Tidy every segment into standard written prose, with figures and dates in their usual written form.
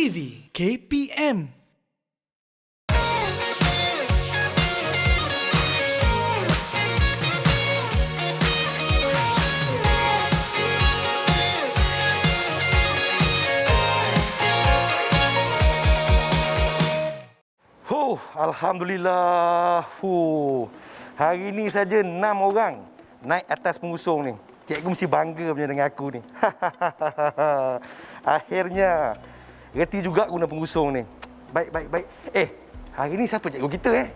TV KPM. Alhamdulillah. Hari ni saja 6 orang naik atas pengusung ni. Cikgu mesti bangga punya dengan aku ni. Akhirnya reti juga guna pengusung ni. Baik. Hari ni siapa cikgu kita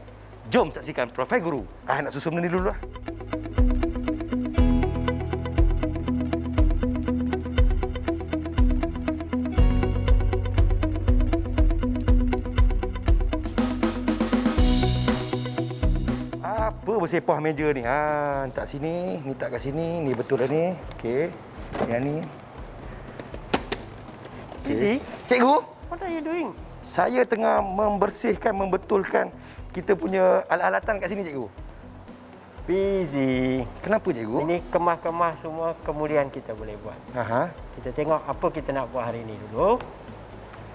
Jom saksikan Profil Guru. Nak susun benda ni dulu lah. Apa bersepah meja ni? Tak sini, ni tak kat sini, ni betul dah ni. Okey. Yang ni. Okey. Cikgu, What are you doing? saya tengah membersihkan, membetulkan kita punya alat-alatan kat sini, cikgu. Busy. Kenapa, cikgu? Ini kemas-kemas semua, kemudian kita boleh buat. Aha. Kita tengok apa kita nak buat hari ini dulu.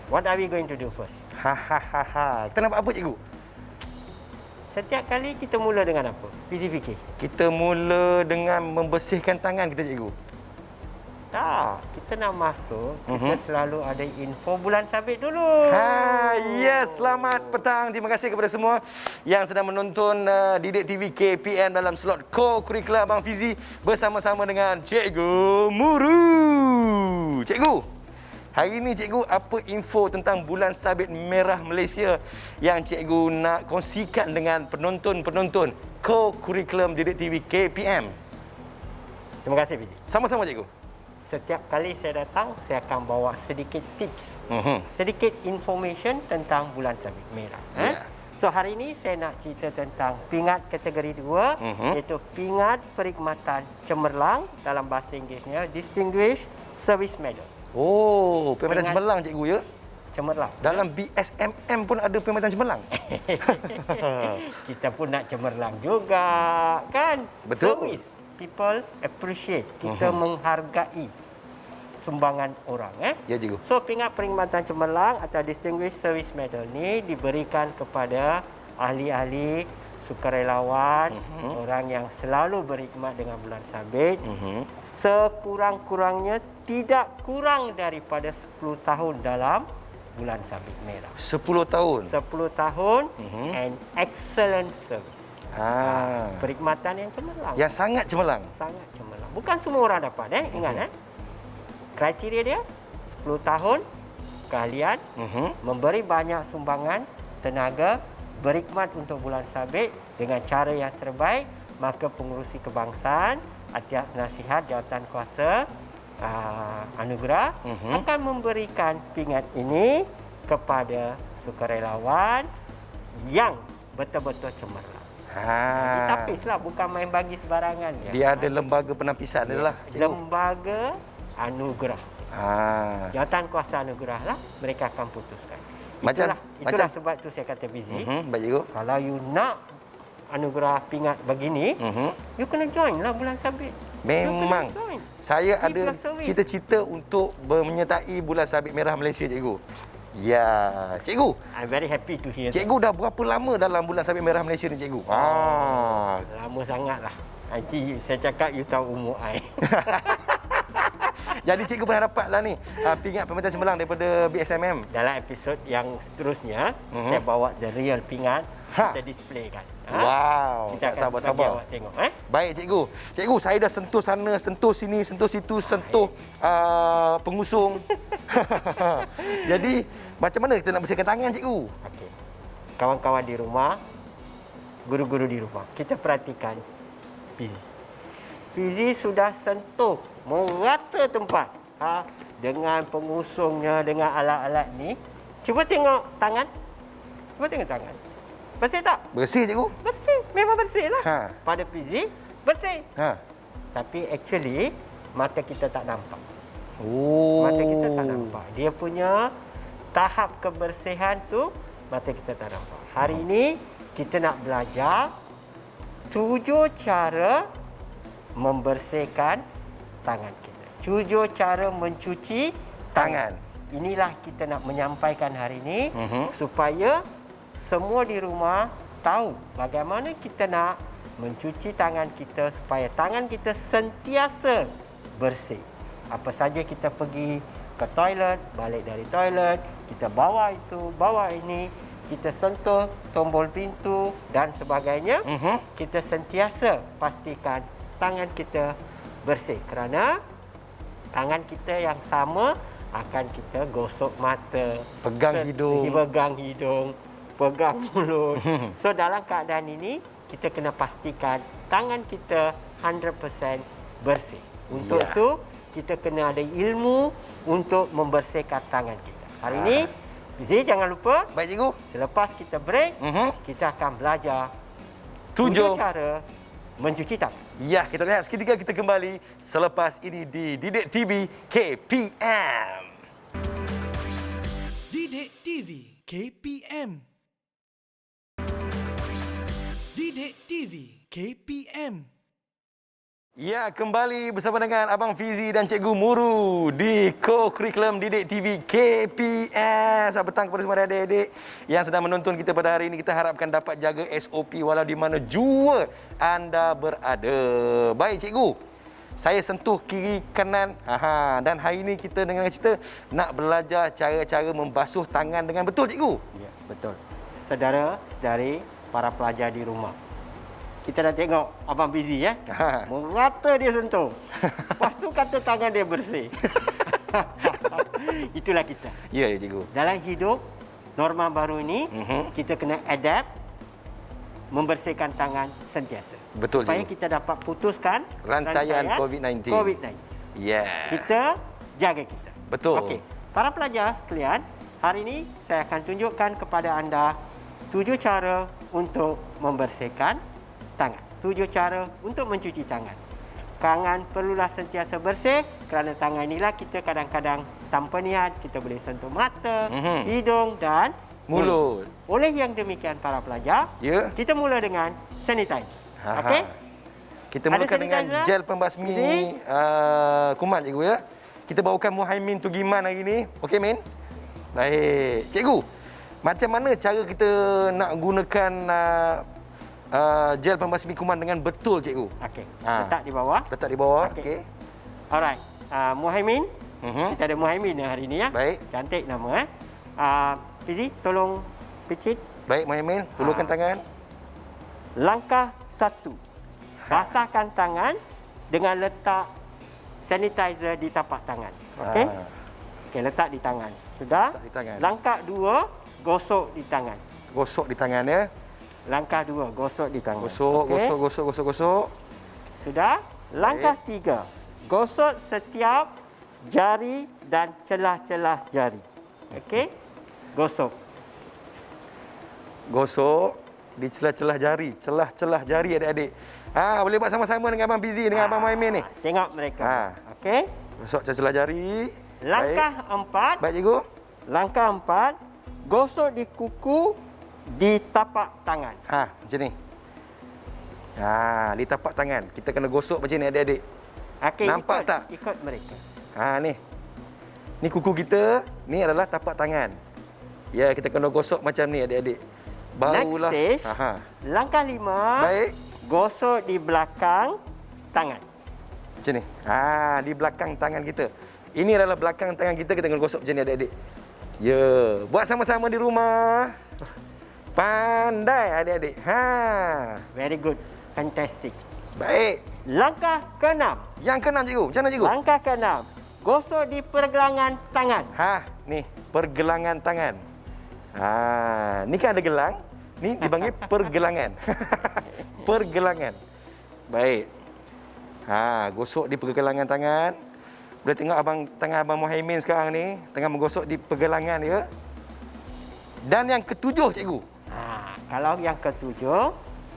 What are we going to do first? Kita nak buat apa, cikgu? Setiap kali kita mula dengan apa? Busy fikir. Kita mula dengan membersihkan tangan kita, cikgu. Tak, kita nak masuk, kita selalu ada info bulan sabit dulu. Yes, selamat petang. Terima kasih kepada semua yang sedang menonton Didik TV KPM dalam slot co-curricular Abang Fizi bersama-sama dengan Cikgu Muru. Cikgu, hari ini cikgu apa info tentang bulan sabit merah Malaysia yang cikgu nak kongsikan dengan penonton-penonton co-curriculum Didik TV KPM? Terima kasih, Biji. Sama-sama, cikgu. Setiap kali saya datang, saya akan bawa sedikit tips, sedikit information tentang bulan sabit merah. Yeah. So hari ini saya nak cerita tentang pingat kategori 2, iaitu pingat perkhidmatan cemerlang, dalam bahasa Inggerisnya Distinguished Service Medal. Oh, perkhidmatan cemerlang, cikgu, ya? Cemerlang. Dalam BSMM pun ada perkhidmatan cemerlang. Kita pun nak cemerlang juga, kan? Betul. Service. People appreciate. Kita menghargai sumbangan orang. Ya, cikgu. So, pingat perkhidmatan cemerlang atau Distinguished Service Medal ni diberikan kepada ahli-ahli sukarelawan, orang yang selalu berkhidmat dengan bulan sabit, sekurang-kurangnya tidak kurang daripada 10 tahun dalam bulan sabit merah. 10 tahun? 10 tahun and excellent service. Perkhidmatan yang cemerlang. Yang sangat cemerlang? Sangat cemerlang. Bukan semua orang dapat, ingat. Kriteria dia 10 tahun, keahlian, memberi banyak sumbangan, tenaga, berkhidmat untuk bulan sabit dengan cara yang terbaik, maka pengurusi kebangsaan atas nasihat jawatan kuasa anugerah akan memberikan pingat ini kepada sukarelawan yang betul-betul cemerlang. Ditapislah, bukan main bagi sebarangan. Dia ada lembaga penampisan dia lah, cikgu. Lembaga anugerah. Jawatan kuasa anugerah lah, mereka akan putuskan. Itulah sebab tu saya kata busy. Baik, cikgu. Kalau you nak anugerah pingat begini, you kena join lah bulan sabit. Memang. Saya ada cita-cita untuk menyertai bulan sabit merah Malaysia, cikgu. Ya, cikgu. I'm very happy to hear cikgu dah berapa lama dalam bulan sabit merah Malaysia ni, cikgu? Lama sangatlah. Nanti saya cakap you tahu umur I. Jadi cikgu berharaplah ni pingat perkhidmatan cemerlang daripada BSMM. Dalam episod yang seterusnya, saya bawa the real pingat, kita displaykan. Wow, kita tak sabar-sabar. Tengok, Baik, cikgu. Cikgu, saya dah sentuh sana, sentuh sini, sentuh situ, sentuh pengusung. Jadi, macam mana kita nak bersihkan tangan, cikgu? Okey. Kawan-kawan di rumah, guru-guru di rumah, kita perhatikan Fizi. Fizi sudah sentuh merata tempat dengan pengusungnya, dengan alat-alat ni. Cuba tengok tangan. Cuba tengok tangan. Bersih tak? Bersih, cikgu. Bersih. Memang bersih lah. Pada Fizi, bersih. Tapi actually, mata kita tak nampak. Mata kita tak nampak. Dia punya tahap kebersihan tu, mata kita tak nampak. Hari ini, kita nak belajar 7 cara membersihkan tangan kita. 7 cara mencuci tangan. inilah kita nak menyampaikan hari ini supaya semua di rumah tahu bagaimana kita nak mencuci tangan kita supaya tangan kita sentiasa bersih. Apa saja kita pergi ke toilet, balik dari toilet, kita bawa itu, bawa ini, kita sentuh tombol pintu dan sebagainya, kita sentiasa pastikan tangan kita bersih kerana tangan kita yang sama akan kita gosok mata, Pegang hidung, pegang mulut. So dalam keadaan ini kita kena pastikan tangan kita 100% bersih. Untuk itu kita kena ada ilmu untuk membersihkan tangan kita. Hari ini Fizi, jangan lupa. Baik, cikgu. Selepas kita break, kita akan belajar 7 cara mencuci tangan. Ya, kita lihat seketika kita kembali selepas ini di Didik TV KPM. Didik TV KPM. Didik TV KPM. Ya, kembali bersama dengan Abang Fizi dan Cikgu Muru di Co-Curriculum Didik TV KPM. Selamat petang kepada semua adik-adik yang sedang menonton kita pada hari ini. Kita harapkan dapat jaga SOP walau di mana jua anda berada. Baik, Cikgu. Saya sentuh kiri kanan. Dan hari ini kita dengan cerita nak belajar cara-cara membasuh tangan dengan betul, Cikgu. Ya, betul. Saudara-saudari, para pelajar di rumah. Kita dah tengok Abang Fizi ya. Merata dia sentuh. Lepas tu kata tangan dia bersih. Itulah kita. Ya, Cikgu. Dalam hidup norma baru ini, kita kena adapt membersihkan tangan sentiasa. Betul, supaya Cikgu. kita dapat putuskan Rantaian COVID-19. Ya. Kita jaga kita. Betul. Okey. Para pelajar sekalian, hari ini saya akan tunjukkan kepada anda 7 cara untuk membersihkan tangan. 7 cara untuk mencuci tangan. Tangan perlulah sentiasa bersih kerana tangan inilah kita kadang-kadang tanpa niat kita boleh sentuh mata, hidung dan Mulut. Oleh yang demikian para pelajar, Ya. kita mula dengan sanitizer. Okey? Kita mulakan dengan sanitizer? gel pembasmi kuman, Cikgu ya. Kita bawakan Muhaimin Tugiman hari ini. Okey, Min? Baik. Cikgu, macam mana cara kita nak gunakan gel pembasmi kuman dengan betul, Cikgu? Okey. Letak di bawah. Letak di bawah. Okey. Okey. Alright. Muhaimin. Kita ada Muhaimin hari ini ya. Baik. Cantik nama Fizi, tolong picit. Baik, Muhaimin. Hulurkan tangan. Langkah 1. Basahkan tangan dengan letak sanitizer di tapak tangan. Okey? Okey, letak di tangan. Sudah? Letak di tangan. Langkah 2, gosok di tangan. Gosok di tangan ya. Langkah 2, gosok di tangan. Gosok, Okey? gosok. Sudah? Langkah 3, gosok setiap jari dan celah-celah jari. Okey? Gosok. Gosok di celah-celah jari. Celah-celah jari adik-adik. Boleh buat sama-sama dengan Abang Fizi dengan Abang Muhaimin ni. Tengok mereka. Okey? Gosok celah-celah jari. Langkah 4. Baik, Cikgu. Langkah 4, gosok di kuku di tapak tangan. Macam ni. Di tapak tangan. Kita kena gosok macam ni adik-adik. Okey, Nampak tak? Ikut mereka. Ni. Ni kuku kita, ni adalah tapak tangan. Ya, kita kena gosok macam ni adik-adik. Barulah. Next stage, langkah 5, Baik. gosok di belakang tangan. Macam ni. Di belakang tangan kita. Ini adalah belakang tangan kita kena gosok macam ni adik-adik. Ya, buat sama-sama di rumah. Pandai adik-adik. Very good. Fantastic. Baik. Langkah ke-6. Yang ke-6, Cikgu. Macam mana, Cikgu? Langkah ke-6, gosok di pergelangan tangan. Ni, pergelangan tangan. Ni kan ada gelang. Ni dipanggil pergelangan. Pergelangan. Baik. Gosok di pergelangan tangan. Boleh tengok tangan Abang Muhaimin sekarang ni tengah menggosok di pergelangan dia. Dan yang ke-7, Cikgu. Kalau yang ke-7,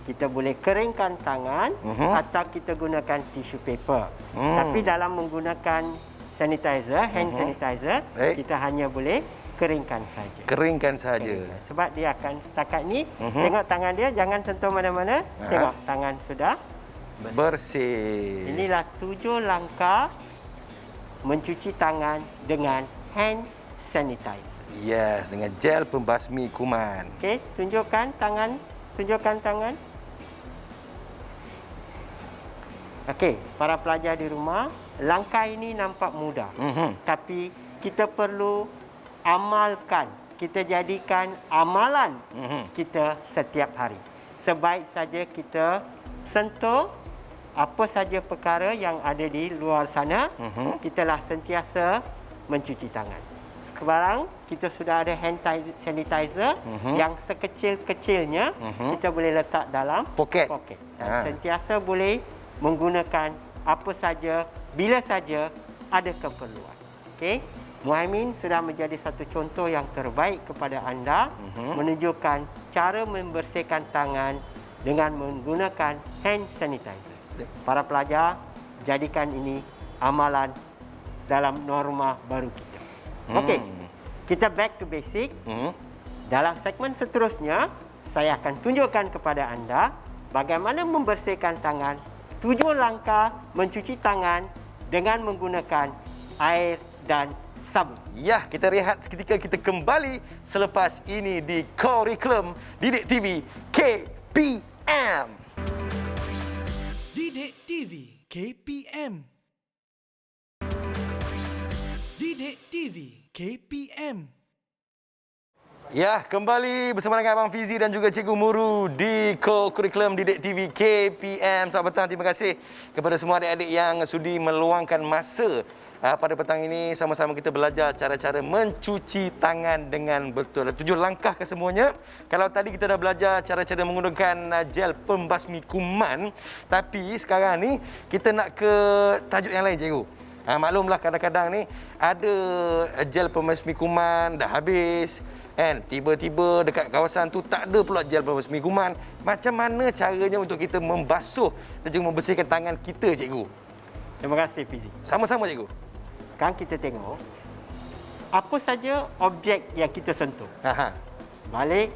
kita boleh keringkan tangan atau kita gunakan tissue paper. Tapi dalam menggunakan sanitizer, hand sanitizer, kita hanya boleh keringkan saja. Keringkan saja. Sebab dia akan setakat ni, tengok tangan dia, jangan sentuh mana-mana. Tengok tangan sudah bersih. Inilah 7 langkah mencuci tangan dengan hand sanitizer. Yes, dengan gel pembasmi kuman. Okey, tunjukkan tangan. Okey, para pelajar di rumah, langkah ini nampak mudah. Tapi kita perlu amalkan. Kita jadikan amalan kita setiap hari. Sebaik saja kita sentuh apa saja perkara yang ada di luar sana, kitalah sentiasa mencuci tangan. Sekarang kita sudah ada hand sanitizer yang sekecil-kecilnya kita boleh letak dalam Poket. Dan sentiasa boleh menggunakan apa saja, bila saja ada keperluan. Okey, Muhaimin sudah menjadi satu contoh yang terbaik kepada anda, menunjukkan cara membersihkan tangan dengan menggunakan hand sanitizer. Para pelajar, jadikan ini amalan dalam norma baru kita. Okey, kita back to basic. Dalam segmen seterusnya, saya akan tunjukkan kepada anda bagaimana membersihkan tangan, 7 langkah mencuci tangan dengan menggunakan air dan sabun. Ya, kita rehat seketika, kita kembali selepas ini di Kurikulum Didik TV KPM. Didik TV KPM. Didik TV KPM. Ya, kembali bersama dengan Abang Fizi dan juga Cikgu Muru di Kurikulum Didik TV KPM. Selamat petang, terima kasih kepada semua adik-adik yang sudi meluangkan masa pada petang ini. Sama-sama kita belajar cara-cara mencuci tangan dengan betul. 7 langkah ke semuanya. Kalau tadi kita dah belajar cara-cara menggunakan gel pembasmi kuman, tapi sekarang ni kita nak ke tajuk yang lain, Cikgu. Maklumlah kadang-kadang ni ada gel pembasmi kuman dah habis. Kan? Tiba-tiba dekat kawasan tu tak ada pula gel pembasmi kuman. Macam mana caranya untuk kita membasuh dan juga membersihkan tangan kita, Cikgu? Terima kasih, Fizi. Sama-sama, Cikgu. Sekarang kita tengok apa saja objek yang kita sentuh. Balik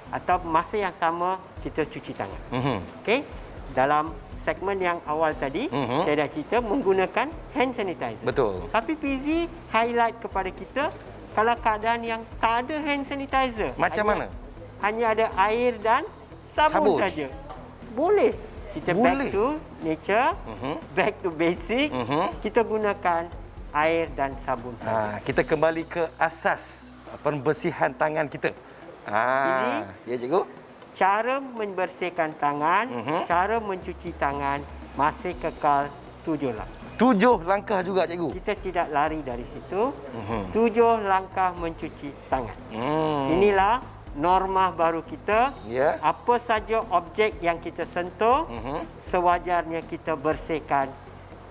atau masa yang sama kita cuci tangan. Okey? Dalam segmen yang awal tadi, saya dah cerita menggunakan hand sanitizer. Betul. Tapi Fizi highlight kepada kita kalau keadaan yang tak ada hand sanitizer. Macam mana? Hanya ada air dan sabun saja. Boleh. Kita Boleh. back to nature, back to basic. Kita gunakan air dan sabun. Kita kembali ke asas pembersihan tangan kita. Ya, Cikgu. Cara membersihkan tangan, cara mencuci tangan masih kekal 7 langkah. 7 langkah juga, Cikgu. Kita tidak lari dari situ. 7 langkah mencuci tangan. Inilah norma baru kita. Ya. Apa saja objek yang kita sentuh, sewajarnya kita bersihkan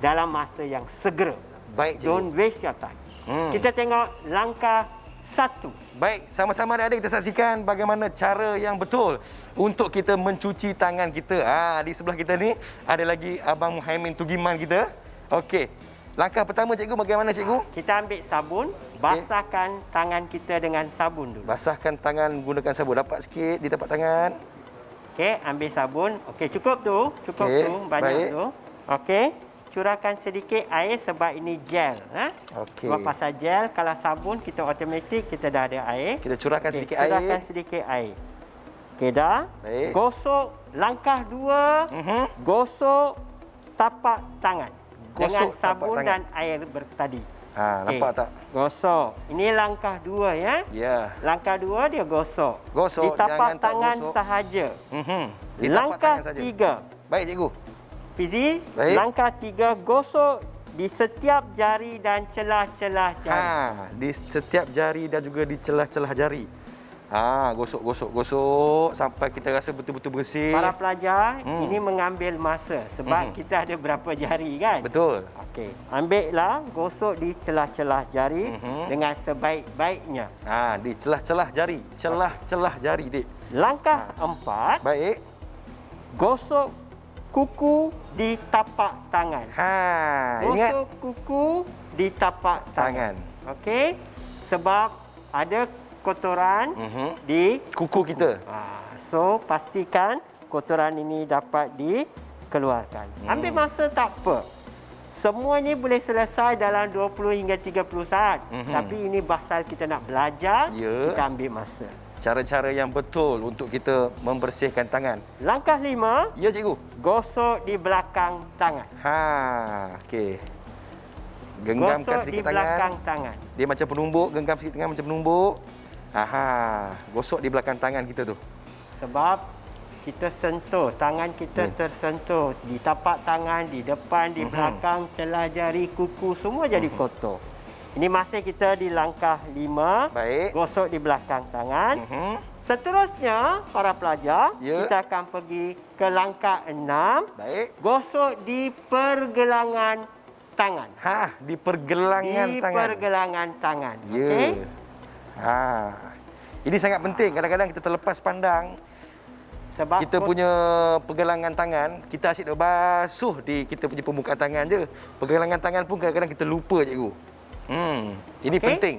dalam masa yang segera. Baik, Cikgu. Don't waste your time. Kita tengok langkah 1. Baik, sama-sama adik-adik kita saksikan bagaimana cara yang betul untuk kita mencuci tangan kita. Di sebelah kita ni ada lagi Abang Muhaimin Tugiman kita. Okey. Langkah pertama, Cikgu, bagaimana, Cikgu? Kita ambil sabun, basahkan tangan kita dengan sabun dulu. Basahkan tangan gunakan sabun. Dapat sikit di tapak tangan. Okey, ambil sabun. Okey, cukup tu. Cukup Okey, tu, banyak baik. tu. Okey. Curahkan sedikit air sebab ini gel. Okey. Sebab pasal gel, kalau sabun kita automatik kita dah ada air. Kita curahkan sedikit curahkan air. sedikit air. Okey dah. Baik. Gosok langkah 2. Gosok tapak tangan. Dengan Gosok tapak sabun tangan. dan air tadi. Nampak tak? Gosok. Ini langkah 2 ya. Ya. Langkah 2 dia gosok. Gosok, Di tapak jangan tak tangan gosok. sahaja. Di tapak Langkah tangan saja. 3. Baik, Cikgu. Fizi, Baik. langkah 3 gosok di setiap jari dan celah-celah jari. Di setiap jari dan juga di celah-celah jari. Gosok sampai kita rasa betul-betul bersih. Para pelajar, ini mengambil masa sebab kita ada berapa jari kan? Betul. Okey, ambillah gosok di celah-celah jari dengan sebaik-baiknya. Di celah-celah jari. Celah-celah jari, Dik. Langkah 4, Baik. gosok kuku di tapak tangan. Ingat Gosok kuku di tapak tangan. tangan. Okey, sebab ada kotoran di Kuku kita. so pastikan kotoran ini dapat dikeluarkan. Ambil masa tak apa. Semua ini boleh selesai dalam 20 hingga 30 saat. Tapi ini pasal kita nak belajar, Ya. kita ambil masa. Cara-cara yang betul untuk kita membersihkan tangan. Langkah 5, Ya, cikgu. gosok di belakang tangan. Okey. Genggamkan Gosok di sedikit belakang tangan. tangan. Dia macam penumbuk, genggam sikit tangan macam penumbuk. Gosok di belakang tangan kita tu. Sebab kita sentuh, tangan kita tersentuh di tapak tangan, di depan, di belakang, celah jari, kuku, semua jadi kotor. Ini masih kita di langkah 5, Baik. gosok di belakang tangan. Seterusnya, para pelajar, Ya. kita akan pergi ke langkah 6, Baik. gosok di pergelangan tangan. Di pergelangan Di tangan. pergelangan tangan. Ya. Okey? Ini sangat penting. Kadang-kadang kita terlepas pandang. Sebab Kita punya pergelangan tangan, kita asyik nak basuh di kita punya permukaan tangan je. Pergelangan tangan pun kadang-kadang kita lupa, cikgu. Ini Okey. penting.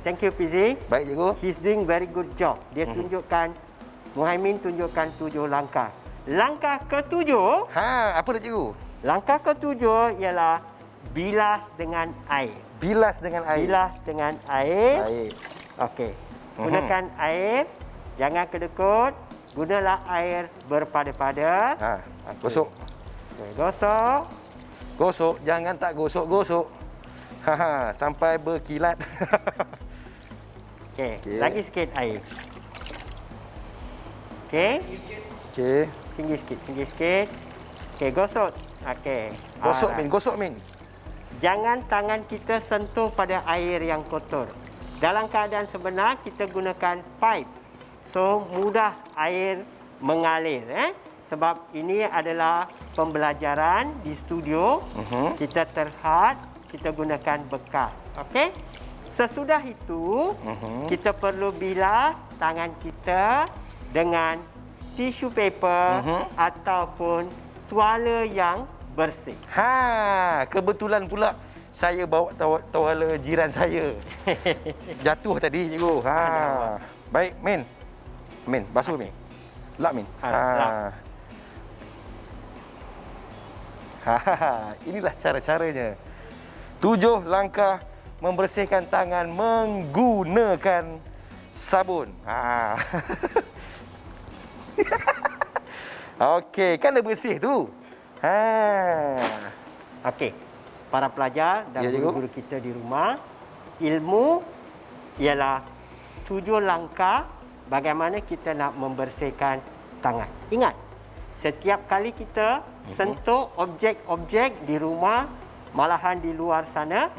Thank you, Fizi. Baik, cikgu. He's doing very good job. Dia tunjukkan, Muhaimin tunjukkan 7 langkah. Langkah ke-7, Apa tu, cikgu? langkah ke-7 ialah bilas dengan air. Bilas dengan air. Bilas dengan air. Baik. Okey. Gunakan air, jangan kedekut. Gunalah air berpada-pada. Okey. Gosok. Okey, gosok. Gosok. Jangan tak gosok-gosok. Sampai berkilat. Okey, Okey. lagi sikit air. Okey. Okey. Tinggi sikit, tinggi sikit. Okey, gosok. Okey. Gosok, Alright. Min. Gosok, Min. Jangan tangan kita sentuh pada air yang kotor. Dalam keadaan sebenar, kita gunakan pipe. So, mudah air mengalir. Sebab ini adalah pembelajaran di studio. Kita terhad, kita gunakan bekas. Okey? Sesudah itu, kita perlu bilas tangan kita dengan tisu paper ataupun tuala yang bersih. Kebetulan pula saya bawa tuala jiran saya. Jatuh tadi, cikgu. Baik, Min. Min, basuh, Min. Lap, Min. Lap. Inilah cara-caranya. 7 langkah membersihkan tangan menggunakan sabun. Okey, kan dah bersih tu. Okey. Para pelajar dan Ya, cikgu. guru-guru kita di rumah, ilmu ialah 7 langkah bagaimana kita nak membersihkan tangan. Ingat, setiap kali kita sentuh objek-objek di rumah, malahan di luar sana,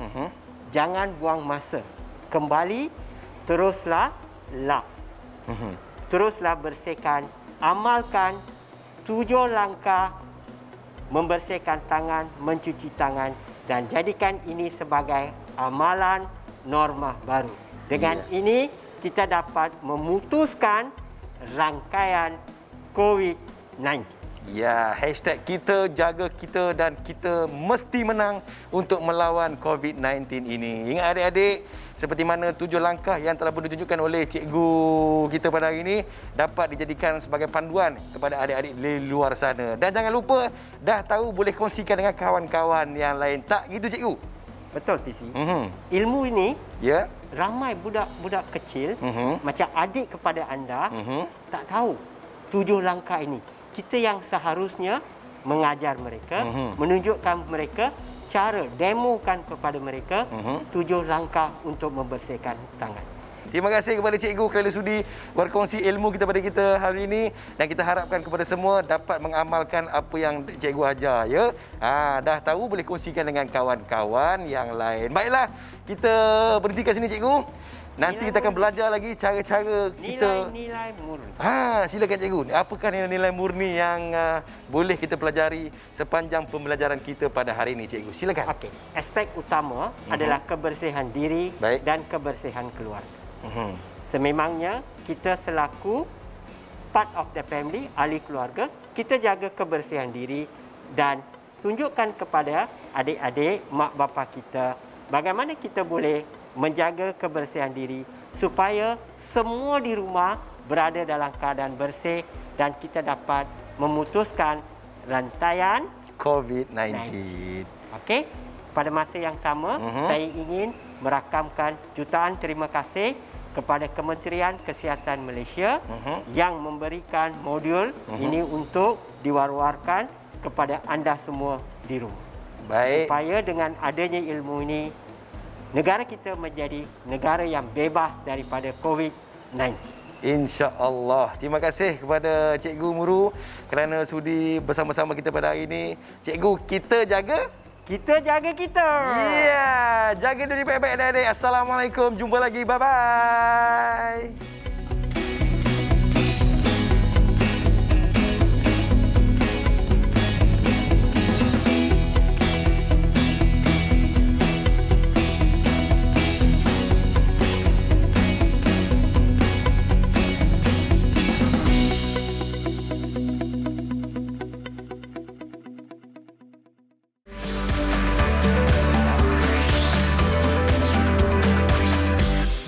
jangan buang masa. Kembali, teruslah lap. Teruslah bersihkan, amalkan 7 langkah membersihkan tangan, mencuci tangan dan jadikan ini sebagai amalan norma baru. Dengan ini kita dapat memutuskan rangkaian COVID-19. Ya, hashtag kita jaga kita dan kita mesti menang untuk melawan COVID-19 ini. Ingat adik-adik, seperti mana 7 langkah yang telah pun ditunjukkan oleh cikgu kita pada hari ini dapat dijadikan sebagai panduan kepada adik-adik di luar sana. Dan jangan lupa, dah tahu boleh kongsikan dengan kawan-kawan yang lain. Tak gitu, cikgu? Betul, TC. Ilmu ini Ya. ramai budak-budak kecil macam adik kepada anda tak tahu 7 langkah ini. Kita yang seharusnya mengajar mereka, menunjukkan mereka cara, demokan kepada mereka 7 langkah untuk membersihkan tangan. Terima kasih kepada cikgu kerana sudi berkongsi ilmu kita pada kita hari ini dan kita harapkan kepada semua dapat mengamalkan apa yang cikgu ajar, ya. Dah tahu boleh kongsikan dengan kawan-kawan yang lain. Baiklah, kita berhenti kat sini, cikgu. Nanti kita akan belajar lagi cara-cara kita. Nilai-nilai murni. Silakan cikgu. Apakah nilai-nilai murni yang boleh kita pelajari sepanjang pembelajaran kita pada hari ini, cikgu? Silakan. Okey, aspek utama adalah kebersihan diri Baik. dan kebersihan keluarga. Sememangnya kita selaku part of the family, ahli keluarga, kita jaga kebersihan diri dan tunjukkan kepada adik-adik, mak bapa kita bagaimana kita boleh menjaga kebersihan diri supaya semua di rumah berada dalam keadaan bersih dan kita dapat memutuskan rantaian COVID-19. Okey. Pada masa yang sama, saya ingin merakamkan jutaan terima kasih kepada Kementerian Kesihatan Malaysia yang memberikan modul ini untuk diwar-warkan kepada anda semua di rumah. Baik. Supaya dengan adanya ilmu ini, negara kita menjadi negara yang bebas daripada COVID-19. InsyaAllah. Terima kasih kepada Cikgu Muru kerana sudi bersama-sama kita pada hari ini. Cikgu, kita jaga. Kita jaga kita. Ya, jaga diri baik-baik adik-adik. Assalamualaikum. Jumpa lagi. Bye-bye.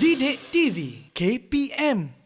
Didik TV KPM